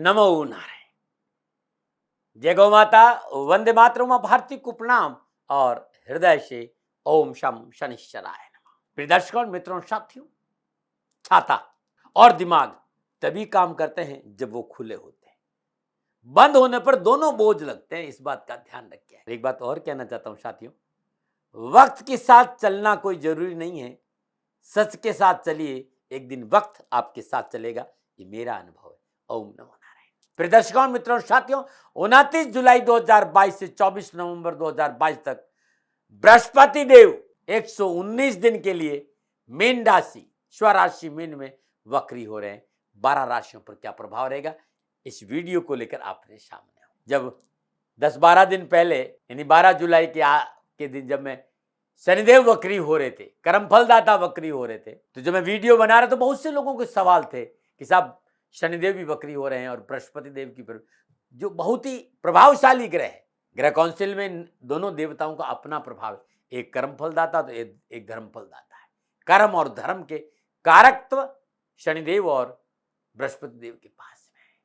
नमो नारायण। जय गौ माता, वंदे मातरम, भारती को प्रणाम और हृदय से ओम शम शनिश्चराय नमः। प्रिय दर्शकों, मित्रों, साथियों, छाता और दिमाग तभी काम करते हैं जब वो खुले होते हैं। बंद होने पर दोनों बोझ लगते हैं, इस बात का ध्यान रखिए। एक बात और कहना चाहता हूं साथियों, वक्त के साथ चलना कोई जरूरी नहीं है। सच के साथ चलिए, एक दिन वक्त आपके साथ चलेगा। ये मेरा अनुभव है। ओम नमो नारायण। प्रिय दर्शकों, मित्रों, साथियों, 29 जुलाई 2022 से 24 नवंबर 2022 तक बृहस्पति देव 119 दिन के लिए मीन राशि, स्वराशि मीन में वक्री हो रहे हैं। 12 राशियों पर क्या प्रभाव रहेगा, इस वीडियो को लेकर आपने सामने हो। जब 10-12 दिन पहले यानी 12 जुलाई के दिन जब मैं शनिदेव वक्री हो रहे थे, कर्मफलदाता वक्री हो रहे थे, तो जब मैं वीडियो बना रहा तो बहुत से लोगों के सवाल थे कि साहब शनिदेव भी वक्री हो रहे हैं और बृहस्पति देव की जो बहुत ही प्रभावशाली ग्रह है, ग्रह काउंसिल में दोनों देवताओं का अपना प्रभाव है। एक कर्मफलदाता तो एक धर्मफलदाता है। कर्म और धर्म के कारकत्व शनिदेव और बृहस्पति देव के पास में है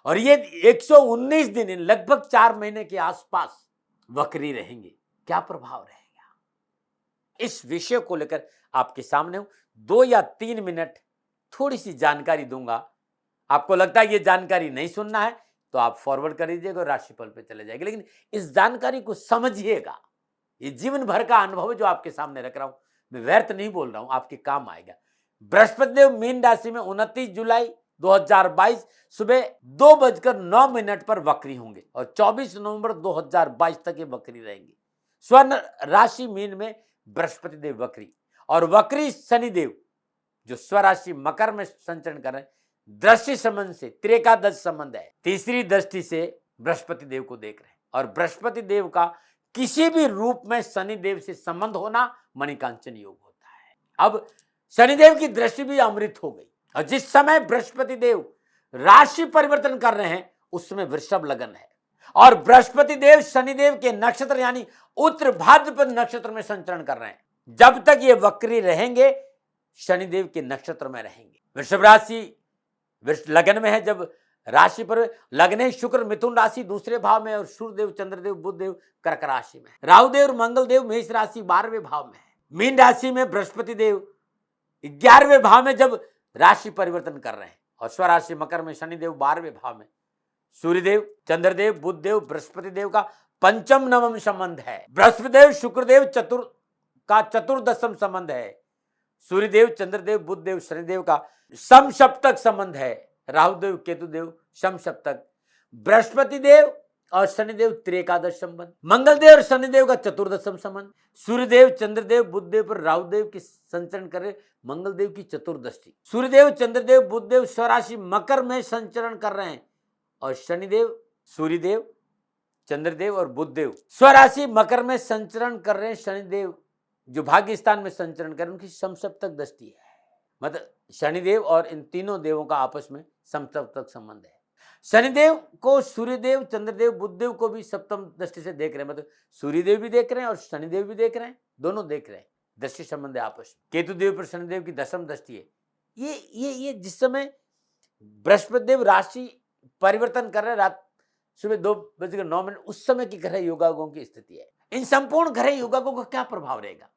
और ये 119 दिन लगभग 4 महीने के आसपास वक्री रहेंगे। क्या प्रभाव रहेगा, इस विषय को लेकर आपके सामने हूं। 2 या 3 मिनट थोड़ी सी जानकारी दूंगा। आपको लगता है ये जानकारी नहीं सुनना है तो आप फॉरवर्ड कर दीजिएगा और राशिफल पे चले जाएंगे, लेकिन इस जानकारी को समझिएगा। ये जीवन भर का अनुभव है जो आपके सामने रख रहा हूं, मैं व्यर्थ नहीं बोल रहा हूं, आपके काम आएगा। बृहस्पति देव मीन राशि में 29 जुलाई 2022 सुबह 2:09 पर वक्री होंगे और 24 नवंबर 2022 तक ये वक्री रहेंगे। स्वर्ण राशि मीन में बृहस्पति देव वक्री और वक्री शनिदेव जो स्वराशि मकर में संचरण कर रहे हैं, दृष्टि संबंध से त्रेकादश संबंध है, तीसरी दृष्टि से बृहस्पति देव को देख रहे हैं और बृहस्पति देव का किसी भी रूप में शनिदेव से संबंध होना मणिकांचन योग होता है। अब शनिदेव की दृष्टि भी अमृत हो गई और जिस समय बृहस्पति देव राशि परिवर्तन कर रहे हैं उस समय वृषभ लगन है और बृहस्पति देव शनिदेव के नक्षत्र यानी उत्तर भाद्रपद नक्षत्र में संचरण कर रहे हैं। जब तक ये वक्री रहेंगे शनिदेव के नक्षत्र में रहेंगे। वृषभ राशि लगन में है, जब राशि पर लगने शुक्र मिथुन राशि दूसरे भाव में और सूर्यदेव, चंद्रदेव, बुधदेव कर्क राशि में, राहुदेव और मंगलदेव मेष राशि 12वें भाव में है। मीन राशि में बृहस्पति देव 11वें भाव में जब राशि परिवर्तन कर रहे हैं और स्वराशि मकर में शनिदेव 12वें भाव में, सूर्यदेव, चंद्रदेव, बुधदेव, बृहस्पति देव का पंचम नवम संबंध है। बृहस्पति देव शुक्रदेव चतुर्दशम संबंध है। सूर्यदेव, चंद्रदेव, बुधदेव, शनिदेव का समसप्तक संबंध है। राहुदेव, केतुदेव समसप्तक, बृहस्पति देव और शनिदेव त्रेकादश संबंध, मंगलदेव और शनिदेव का चतुर्दशम संबंध, सूर्यदेव, चंद्रदेव, बुधदेव पर राहुदेव की संचरण करे मंगलदेव की चतुर्दृष्टि, सूर्यदेव, चंद्रदेव, बुधदेव स्वराशि मकर में संचरण कर रहे हैं और शनिदेव, सूर्यदेव, चंद्रदेव और बुधदेव स्वराशि मकर में संचरण कर रहे हैं। शनिदेव जो भाग्य स्थान में संचरण कर रहे हैं उनकी समसप्तक दृष्टि है, मतलब शनिदेव और इन तीनों देवों का आपस में समसप्तक संबंध है। शनिदेव को सूर्यदेव, चंद्रदेव, बुधदेव को भी सप्तम दृष्टि से देख रहे हैं, मतलब सूर्यदेव भी देख रहे हैं और शनिदेव भी देख रहे हैं, दोनों देख रहे हैं, दृष्टि संबंध है आपस में। केतुदेव पर शनिदेव की दशम दृष्टि है। ये जिस समय बृहस्पति देव राशि परिवर्तन कर रहे हैं रात सुबह 2:09 उस समय की ग्रह योगागों की स्थिति है। इन संपूर्ण ग्रह योगागों का क्या प्रभाव रहेगा,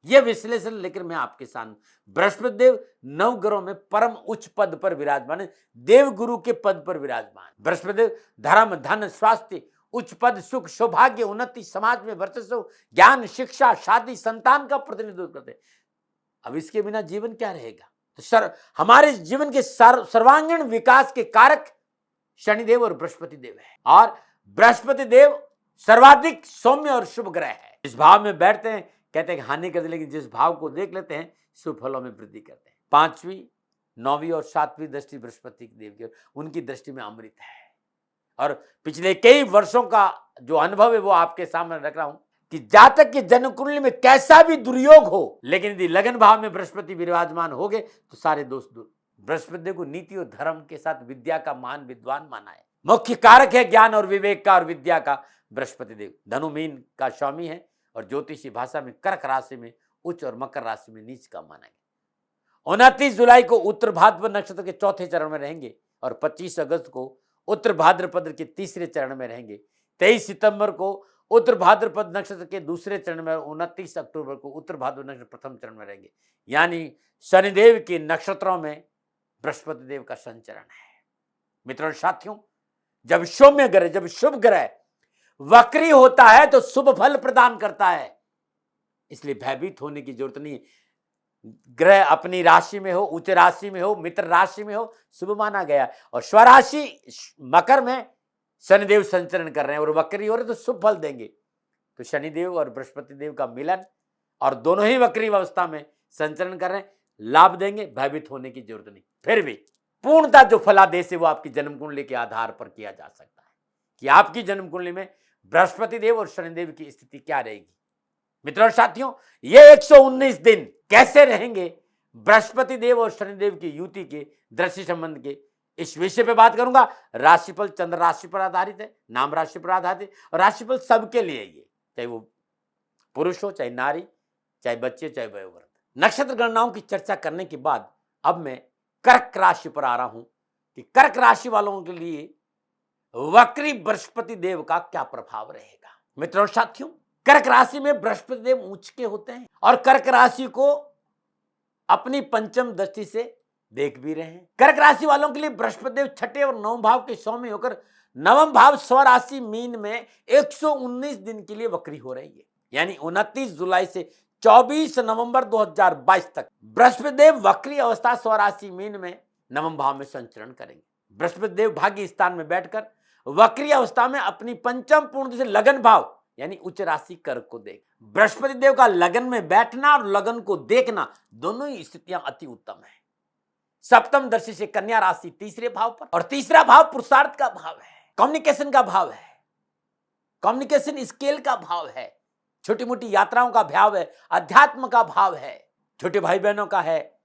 यह विश्लेषण लेकर मैं आपके सामने। बृहस्पति देव 9 ग्रहों में परम उच्च पद पर विराजमान है, देव गुरु के पद पर विराजमान। बृहस्पति देव धर्म, धन, स्वास्थ्य, उच्च पद, सुख, सौभाग्य, उन्नति, समाज में वर्चस्व, ज्ञान, शिक्षा, शादी, संतान का प्रतिनिधित्व करते हैं। अब इसके बिना जीवन क्या रहेगा, तो हमारे जीवन के सर्वांगीण विकास के कारक शनिदेव और बृहस्पति देव है और बृहस्पति देव सर्वाधिक सौम्य और शुभ ग्रह है। इस भाव में बैठते हैं, कहते हैं हानि करते, लेकिन जिस भाव को देख लेते हैं शुभ फलों में वृद्धि करते हैं। 5वीं, 9वीं और 7वीं दृष्टि बृहस्पति देव की, उनकी दृष्टि में अमृत है और पिछले कई वर्षों का जो अनुभव है वो आपके सामने रख रहा हूं कि जातक के जन्म कुंडली में कैसा भी दुर्योग हो, लेकिन यदि लगन भाव में बृहस्पति विराजमान हो गए तो सारे दोष दूर। बृहस्पति देव को नीति और धर्म के साथ विद्या का महान विद्वान माना है। मुख्य कारक है ज्ञान और विवेक का और विद्या का बृहस्पति देव। धनु मीन का स्वामी है और ज्योतिषी भाषा में कर्क राशि में उच्च और मकर राशि में नीच का माना गया। 29 जुलाई को उत्तर भाद्रपद नक्षत्र के चौथे चरण में रहेंगे और 25 अगस्त को उत्तर भाद्रपद के तीसरे चरण में रहेंगे। 23 सितंबर को उत्तर भाद्रपद नक्षत्र के दूसरे चरण में, 29 अक्टूबर को उत्तर भाद्रपद नक्षत्र प्रथम चरण में रहेंगे। यानी शनिदेव के नक्षत्रों में बृहस्पति देव का संचरण है। मित्रों साथियों, जब सौम्य ग्रह, जब शुभ ग्रह वक्री होता है तो शुभ फल प्रदान करता है, इसलिए भयभीत होने की जरूरत नहीं। ग्रह अपनी राशि में हो, उच्च राशि में हो, मित्र राशि में हो, शुभ माना गया। और स्वराशि मकर में शनिदेव संचरण कर रहे हैं और वक्री हो रहे तो शुभ फल देंगे। तो शनिदेव और बृहस्पति देव का मिलन, और दोनों ही वक्री अवस्था में संचरण कर रहे हैं, लाभ देंगे, भयभीत होने की जरूरत नहीं। फिर भी पूर्णता जो फलादेश है वो आपकी जन्म कुंडली के आधार पर किया जा सकता है कि आपकी जन्म कुंडली में बृहस्पति देव और शनिदेव की स्थिति क्या रहेगी। मित्रों साथियों, ये 119 दिन कैसे रहेंगे बृहस्पति देव और शनिदेव की युति के दृष्टि संबंध के, इस विषय पे बात करूंगा। राशिफल चंद्र राशि पर आधारित है, नाम राशि पर आधारित है, और राशिफल सबके लिए ये, चाहे वो पुरुष हो, चाहे नारी, चाहे बच्चे, चाहे वयोवृद्ध। नक्षत्र गणनाओं की चर्चा करने के बाद अब मैं कर्क राशि पर आ रहा हूं कि कर्क राशि वालों के लिए वक्री बृहस्पति देव का क्या प्रभाव रहेगा। मित्रों साथियों, कर्क राशि में बृहस्पति देव उच्च के होते हैं और कर्क राशि को अपनी पंचम दृष्टि से देख भी रहे हैं। कर्क राशि वालों के लिए बृहस्पति देव छठे और नवम भाव के स्वामी होकर नवम भाव स्वराशि मीन में 119 दिन के लिए वक्री हो रही है। यानी 29 जुलाई से 24 नवंबर 2022 तक बृहस्पति देव वक्री अवस्था स्वराशि मीन में नवम भाव में संचरण करेंगे। बृहस्पति देव भाग्य स्थान में बैठकर वक्री अवस्था में अपनी पंचम पूर्ण से लगन भाव यानी उच्च राशि कर्क को देख। बृहस्पति देव का लगन में बैठना और लगन को देखना दोनों ही स्थितियां अति उत्तम है। सप्तम दृष्टि से कन्या राशि तीसरे भाव पर, और तीसरा भाव पुरुषार्थ का भाव है, कम्युनिकेशन का भाव है, कम्युनिकेशन स्किल का भाव है, छोटी मोटी यात्राओं का भाव है, अध्यात्म का भाव है, छोटे भाई बहनों का है।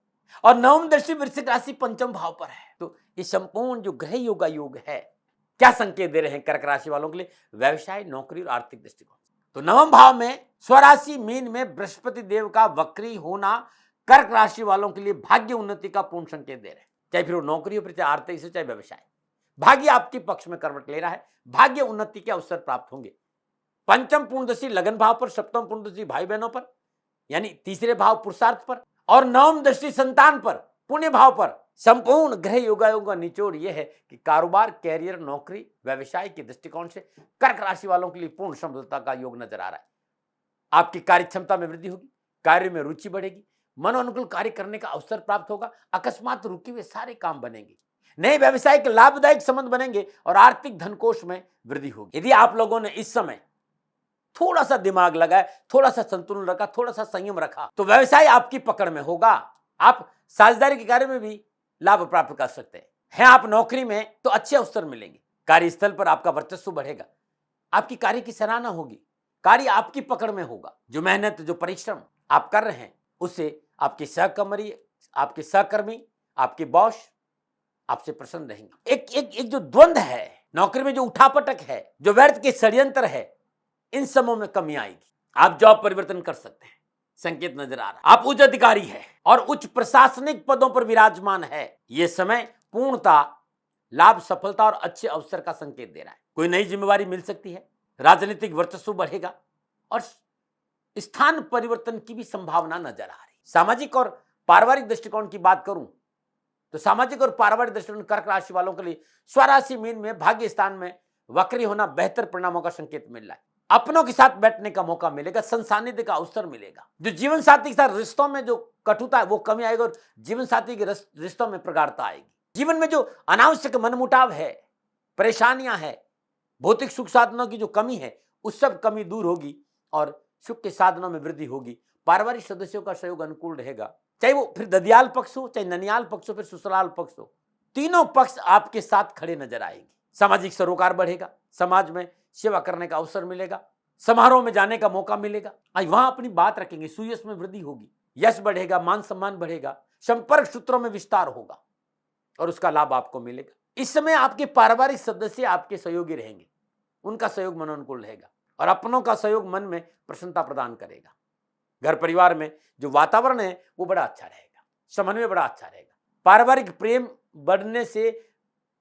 और नवम दृष्टि वृश्चिक राशि पंचम भाव पर है। तो ये संपूर्ण जो ग्रह योगा योग है, क्या संकेत दे रहे हैं कर्क राशि वालों के लिए? व्यवसाय, नौकरी और आर्थिक दृष्टिकोण। तो नवम भाव में स्वराशि मीन में बृहस्पति देव का वक्री होना कर्क राशि वालों के लिए भाग्य उन्नति का पूर्ण संकेत दे रहे हैं। चाहे फिर वो नौकरी हो, फिर चाहे आर्थिक से, चाहे व्यवसाय, भाग्य आपके पक्ष में करवट ले रहा है, भाग्य उन्नति के अवसर प्राप्त होंगे। पंचम पूर्णदशी लगन भाव पर, सप्तम पूर्णदशी भाई बहनों पर यानी तीसरे भाव पुरुषार्थ पर, और नवम दृष्टि संतान पर, पुण्य भाव पर। संपूर्ण ग्रह योगायोग का निचोड़ यह है कि कारोबार, कैरियर, नौकरी, व्यवसाय के दृष्टिकोण से कर्क राशि वालों के लिए पूर्ण सफलता का योग नजर आ रहा है। आपकी कार्य क्षमता में वृद्धि होगी, कार्य में रुचि बढ़ेगी, मन अनुकूल कार्य करने का अवसर प्राप्त होगा, अकस्मात रुके हुए सारे काम बनेंगे, नए व्यवसाय के लाभदायक संबंध बनेंगे और आर्थिक धनकोष में वृद्धि होगी। यदि आप लोगों ने इस समय थोड़ा सा दिमाग लगाए, थोड़ा सा संतुलन रखा, थोड़ा सा संयम रखा, तो व्यवसाय आपकी पकड़ में होगा। आप साझेदारी के कार्य में भी लाभ प्राप्त कर सकते हैं। आप नौकरी में तो अच्छे अवसर मिलेंगे, कार्यस्थल पर आपका वर्चस्व बढ़ेगा, आपकी कार्य की सराहना होगी, कार्य आपकी पकड़ में होगा। जो मेहनत, जो परिश्रम आप कर रहे हैं उससे आपके सहकर्मी, आपके बॉस आपसे प्रसन्न रहेंगे। एक जो द्वंद्व है नौकरी में, जो उठापटक है, जो व्यर्थ के षड्यंत्र है, इन समयों में कमी आएगी। आप जॉब परिवर्तन कर सकते हैं, संकेत नजर आ रहा है। आप उच्च अधिकारी है और उच्च प्रशासनिक पदों पर विराजमान है। यह समय पूर्णता लाभ, सफलता और अच्छे अवसर का संकेत दे रहा है। कोई नई जिम्मेवारी मिल सकती है, राजनीतिक वर्चस्व बढ़ेगा और स्थान परिवर्तन की भी संभावना नजर आ रही। सामाजिक और पारिवारिक दृष्टिकोण की बात करूं तो सामाजिक और पारिवारिक दृष्टिकोण कर्क राशि वालों के लिए स्वराशि मीन में भाग्य स्थान में वक्री होना बेहतर परिणामों का संकेत मिल रहा है। अपनों के साथ बैठने का मौका मिलेगा, संसानिध्य का अवसर मिलेगा। जो जीवन साथी के साथ रिश्तों में जो कटुता है वो कमी आएगी और जीवन साथी के रिश्तों में प्रगाढ़ता आएगी। जीवन में जो अनावश्यक मनमुटाव है, परेशानियां है, भौतिक सुख साधनों की जो कमी है, उस सब कमी दूर होगी और सुख के साधनों में वृद्धि होगी। पारिवारिक सदस्यों का सहयोग अनुकूल रहेगा, चाहे वो फिर ददियाल पक्ष हो, चाहे ननियाल पक्ष हो, फिर ससुराल पक्ष हो, तीनों पक्ष आपके साथ खड़े नजर आएंगे। सामाजिक सरोकार बढ़ेगा, समाज में सेवा करने का अवसर मिलेगा, समारोह में जाने का मौका मिलेगा, वहां अपनी बात रखेंगे, सुयश में वृद्धि होगी, यश बढ़ेगा, मान सम्मान बढ़ेगा, संपर्क सूत्रों में विस्तार होगा और उसका लाभ आपको मिलेगा। इस समय आपके पारिवारिक सदस्य आपके सहयोगी रहेंगे, उनका सहयोग मन अनुकूल रहेगा और अपनों का सहयोग मन में प्रसन्नता प्रदान करेगा। घर परिवार में जो वातावरण है वो बड़ा अच्छा रहेगा, समन्वय बड़ा अच्छा रहेगा। पारिवारिक प्रेम बढ़ने से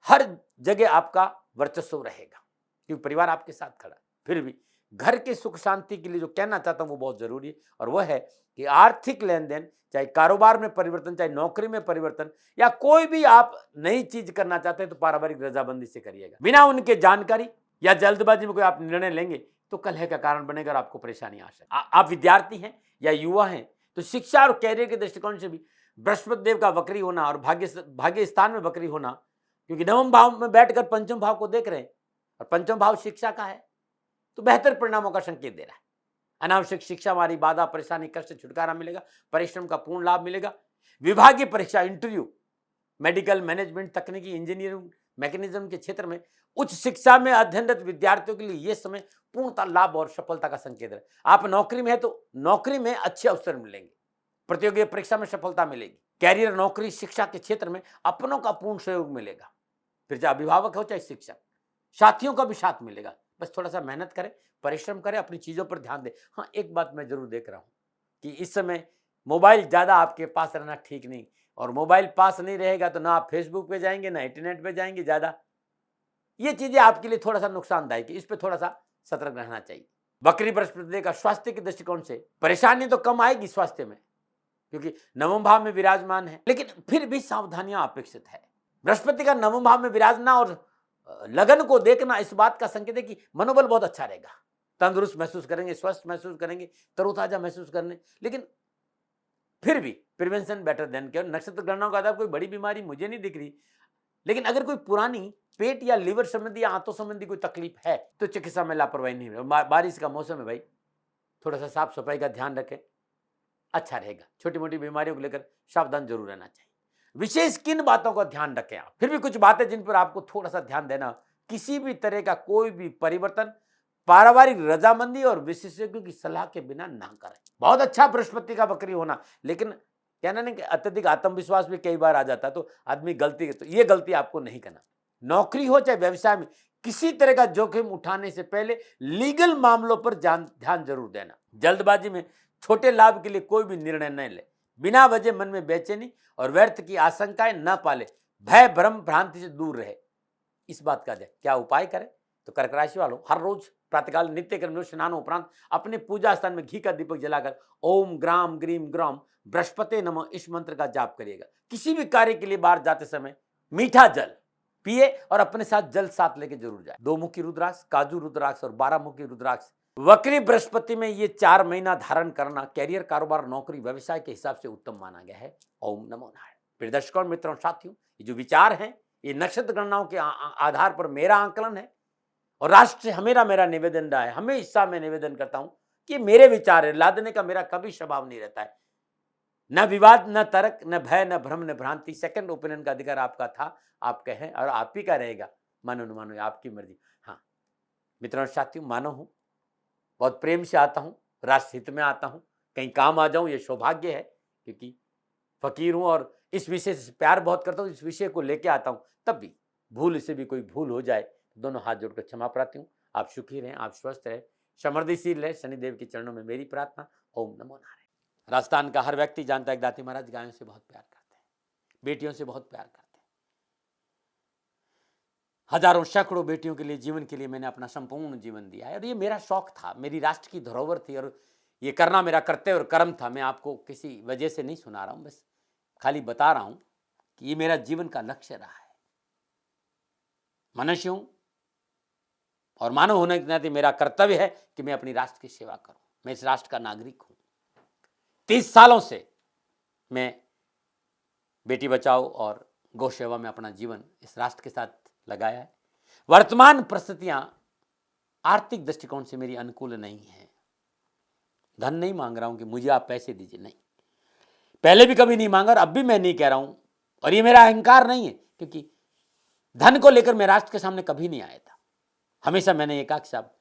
हर जगह आपका वर्चस्व रहेगा, क्योंकि परिवार आपके साथ खड़ा है। फिर भी घर के सुख शांति के लिए जो कहना चाहता हूं वो बहुत जरूरी है, और वह है कि आर्थिक लेन देन, चाहे कारोबार में परिवर्तन, चाहे नौकरी में परिवर्तन, या कोई भी आप नई चीज करना चाहते हैं तो पारिवारिक रजाबंदी से करिएगा। बिना उनके जानकारी या जल्दबाजी में कोई आप निर्णय लेंगे तो कलह का कारण बनेगा और आपको परेशानी आ सकती है। आप विद्यार्थी हैं या युवा हैं तो शिक्षा और कैरियर के दृष्टिकोण से भी बृहस्पति देव का वक्री होना और भाग्य स्थान में वक्री होना, क्योंकि नवम भाव में बैठकर पंचम भाव को देख रहे हैं और पंचम भाव शिक्षा का है, तो बेहतर परिणामों का संकेत दे रहा है। अनावश्यक शिक्षा हमारी बाधा, परेशानी, कष्ट से छुटकारा मिलेगा, परिश्रम का पूर्ण लाभ मिलेगा। विभागीय परीक्षा, इंटरव्यू, मेडिकल, मैनेजमेंट, तकनीकी, इंजीनियरिंग, मैकेनिज्म के क्षेत्र में उच्च शिक्षा में अध्ययनरत विद्यार्थियों के लिए यह समय पूर्णतः लाभ और सफलता का संकेत है। आप नौकरी में है तो नौकरी में अच्छे अवसर मिलेंगे, प्रतियोगी परीक्षा में सफलता मिलेगी, कैरियर, नौकरी, शिक्षा के क्षेत्र में अपनों का पूर्ण सहयोग मिलेगा। फिर चाहे अभिभावक हो चाहे शिक्षक, साथियों का भी साथ मिलेगा। बस थोड़ा सा मेहनत करें, परिश्रम करें, अपनी चीजों पर ध्यान दें। हाँ, एक बात मैं जरूर देख रहा हूं कि इस समय मोबाइल ज्यादा आपके पास रहना ठीक नहीं, और मोबाइल पास नहीं रहेगा तो ना आप फेसबुक पे जाएंगे ना इंटरनेट पे जाएंगे ज्यादा। ये चीजें आपके लिए थोड़ा सा नुकसानदायक है, इस पे थोड़ा सा सतर्क रहना चाहिए। वक्री बृहस्पति का स्वास्थ्य के दृष्टिकोण से परेशानी तो कम आएगी स्वास्थ्य में, क्योंकि नवम भाव में विराजमान है, लेकिन फिर भी सावधानियां अपेक्षित है। बृहस्पति का नवम भाव में विराजना और लगन को देखना इस बात का संकेत है कि मनोबल बहुत अच्छा रहेगा, तंदुरुस्त महसूस करेंगे, स्वस्थ महसूस करेंगे, तरोताजा महसूस करने। लेकिन फिर भी प्रिवेंशन बेटर देन क्योर। नक्षत्र गणनाओं का आधार कोई बड़ी बीमारी मुझे नहीं दिख रही, लेकिन अगर कोई पुरानी पेट या लिवर संबंधी या आंतों संबंधी कोई तकलीफ है तो चिकित्सा में लापरवाही नहीं है। बारिश का मौसम है भाई, थोड़ा सा साफ सफाई का ध्यान रखें, अच्छा रहेगा। छोटी मोटी बीमारियों को लेकर सावधान जरूर रहना चाहिए। विशेष किन बातों का ध्यान रखें आप? फिर भी कुछ बातें जिन पर आपको थोड़ा सा ध्यान देना, किसी भी तरह का कोई भी परिवर्तन पारिवारिक रजामंदी और विशेषज्ञों की सलाह के बिना ना करें। बहुत अच्छा बृहस्पति का वक्री होना, लेकिन कहना नहीं कि अत्यधिक आत्मविश्वास भी कई बार आ जाता है तो आदमी गलती, तो ये गलती आपको नहीं करना। नौकरी हो चाहे व्यवसाय में, किसी तरह का जोखिम उठाने से पहले लीगल मामलों पर ध्यान जरूर देना। जल्दबाजी में छोटे लाभ के लिए कोई भी निर्णय न ले। बिना वजह मन में बेचैनी और व्यर्थ की आशंकाएं न पाले। भय, भ्रम, भ्रांति से दूर रहे। इस बात का क्या उपाय करें? तो कर्क राशि वालों, हर रोज प्रातःकाल नित्य कर्म स्नान उपरांत अपने पूजा स्थान में घी का दीपक जलाकर ओम ग्राम ग्रीम ग्राम बृहस्पति नमः इस मंत्र का जाप करिएगा। किसी भी कार्य के लिए बाहर जाते समय मीठा जल पिए और अपने साथ जल साथ लेके जरूर जाए। 2 मुखी रुद्राक्ष, काजू रुद्राक्ष और 12 मुखी रुद्राक्ष वक्री बृहस्पति में ये 4 महीना धारण करना कैरियर, कारोबार, नौकरी, व्यवसाय के हिसाब से उत्तम माना गया है। ओम नमो नारायण। प्रिय दर्शकों, मित्रों, साथियों, ये जो विचार हैं ये नक्षत्र गणनाओं के आधार पर मेरा आंकलन है और राष्ट्र से मेरा निवेदन रहा है। हमेशा मैं निवेदन करता हूं कि मेरे विचार है, लादने का मेरा कभी स्वभाव नहीं रहता है। न विवाद, न तर्क, न भय, न भ्रम, न भ्रांति। सेकंड ओपिनियन का अधिकार आपका था, आप कहें और आप ही का रहेगा। मानो न मानो आपकी मर्जी। हाँ मित्रों, साथियों, मानो हूं, बहुत प्रेम से आता हूं, राष्ट्र हित में आता हूं, कहीं काम आ जाऊं, ये सौभाग्य है, क्योंकि फकीर हूं और इस विषय से प्यार बहुत करता हूं, इस विषय को लेके आता हूं। तब भी भूल से भी कोई भूल हो जाए, दोनों हाथ जोड़कर क्षमा प्रार्थी हूं। आप सुखी रहें, आप स्वस्थ रहें, समृद्धिशील रहे, शनिदेव के चरणों में मेरी प्रार्थना। ओम नमो नारायण। राजस्थान का हर व्यक्ति जानता है दाती महाराज गायों से बहुत प्यार करते हैं, बेटियों से बहुत प्यार करते हैं। हजारों सैकड़ों बेटियों के लिए, जीवन के लिए मैंने अपना संपूर्ण जीवन दिया है और ये मेरा शौक था, मेरी राष्ट्र की धरोहर थी और ये करना मेरा कर्तव्य और कर्म था। मैं आपको किसी वजह से नहीं सुना रहा हूं, बस खाली बता रहा हूं कि ये मेरा जीवन का लक्ष्य रहा है। मनुष्य हूं और मानव होने के नाते मेरा कर्तव्य है कि मैं अपनी राष्ट्र की सेवा करूं। मैं इस राष्ट्र का नागरिक हूं। 30 सालों से मैं बेटी बचाओ और गौ सेवा में अपना जीवन इस राष्ट्र के साथ लगाया है। वर्तमान परिस्थितियां आर्थिक दृष्टिकोण से मेरी अनुकूल नहीं है। धन नहीं मांग रहा हूं कि मुझे आप पैसे दीजिए, नहीं, पहले भी कभी नहीं मांगा और अब भी मैं नहीं कह रहा हूं, और ये मेरा अहंकार नहीं है, क्योंकि धन को लेकर मैं राष्ट्र के सामने कभी नहीं आया था। हमेशा मैंने एक आख साहब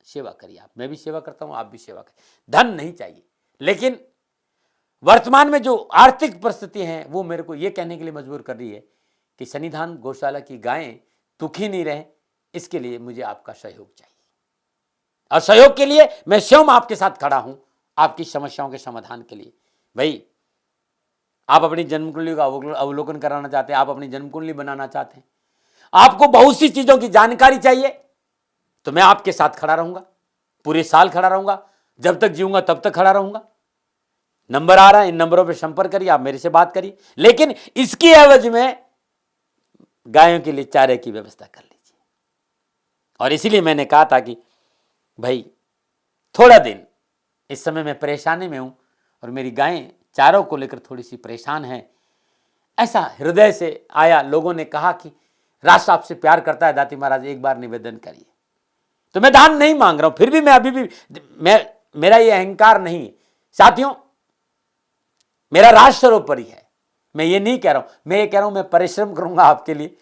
सेवा करी, आप, मैं भी सेवा करता हूं, आप भी सेवा करें। धन नहीं चाहिए, लेकिन वर्तमान में जो आर्थिक परिस्थिति है वो मेरे को ये कहने के लिए मजबूर कर रही है कि सन्निधान गौशाला की गायें दुखी नहीं रहे, इसके लिए मुझे आपका सहयोग चाहिए। और सहयोग के लिए मैं स्वयं आपके साथ खड़ा हूं, आपकी समस्याओं के समाधान के लिए। भाई, आप अपनी जन्म कुंडली का अवलोकन कराना चाहते हैं, आप अपनी जन्म कुंडली बनाना चाहते हैं, आपको बहुत सी चीजों की जानकारी चाहिए तो मैं आपके साथ खड़ा रहूंगा, पूरे साल खड़ा रहूंगा, जब तक जीऊंगा तब तक खड़ा रहूंगा। नंबर आ रहा है, इन नंबरों पर संपर्क करिए, आप मेरे से बात करिए, लेकिन इसकी एवज में गायों के लिए चारे की व्यवस्था कर लीजिए। और इसीलिए मैंने कहा था कि भाई थोड़ा दिन इस समय मैं परेशानी में हूं और मेरी गायें चारों को लेकर थोड़ी सी परेशान हैं। ऐसा हृदय से आया, लोगों ने कहा कि राष्ट्र आपसे प्यार करता है दाती महाराज, एक बार निवेदन करिए। तो मैं दान नहीं मांग रहा हूं, फिर भी मैं अभी भी मेरा ये अहंकार नहीं साथियों, मेरा राष्ट्र सर्वोपरि है। मैं ये नहीं कह रहा हूं, मैं ये कह रहा हूं मैं परिश्रम करूंगा आपके लिए,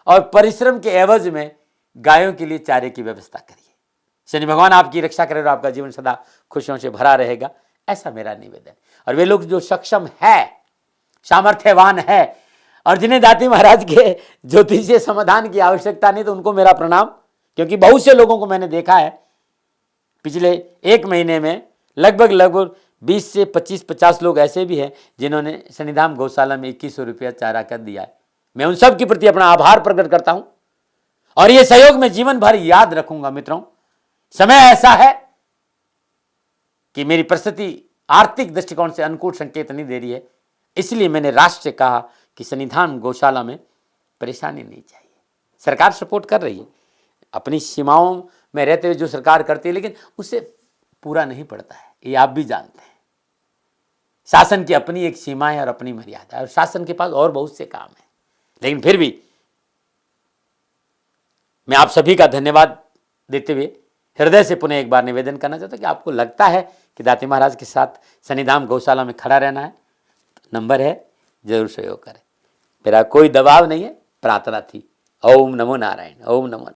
और परिश्रम के एवज में गायों के लिए चारे की व्यवस्था करिए। शनि भगवान आपकी रक्षा करे और आपका जीवन सदा खुशियों से भरा रहेगा, ऐसा मेरा निवेदन। और वे लोग जो सक्षम है, सामर्थ्यवान है और जिन्हें दाती महाराज के ज्योतिषीय समाधान की आवश्यकता नहीं, तो उनको मेरा प्रणाम, क्योंकि बहुत से लोगों को मैंने देखा है पिछले एक महीने में लगभग 20 से 25-50 लोग ऐसे भी हैं जिन्होंने शनिधाम गौशाला में 2100 रुपया चारा कर दिया है। मैं उन सब के प्रति अपना आभार प्रकट करता हूं और ये सहयोग मैं जीवन भर याद रखूंगा। मित्रों, समय ऐसा है कि मेरी परिस्थिति आर्थिक दृष्टिकोण से अनुकूल संकेत नहीं दे रही है, इसलिए मैंने राष्ट्र से कहा कि शनिधाम गौशाला में परेशानी नहीं चाहिए। सरकार सपोर्ट कर रही है, अपनी सीमाओं में रहते हुए जो सरकार करती है, लेकिन उससे पूरा नहीं पड़ता है, ये आप भी जानते हैं। शासन की अपनी एक सीमा है और अपनी मर्यादा है, और शासन के पास और बहुत से काम है। लेकिन फिर भी मैं आप सभी का धन्यवाद देते हुए हृदय से पुनः एक बार निवेदन करना चाहता हूं कि आपको लगता है कि दाती महाराज के साथ शनिधाम गौशाला में खड़ा रहना है, तो नंबर है, जरूर सहयोग करें। मेरा कोई दबाव नहीं है, प्रार्थना थी। ओम नमो नारायण, ओम नमो।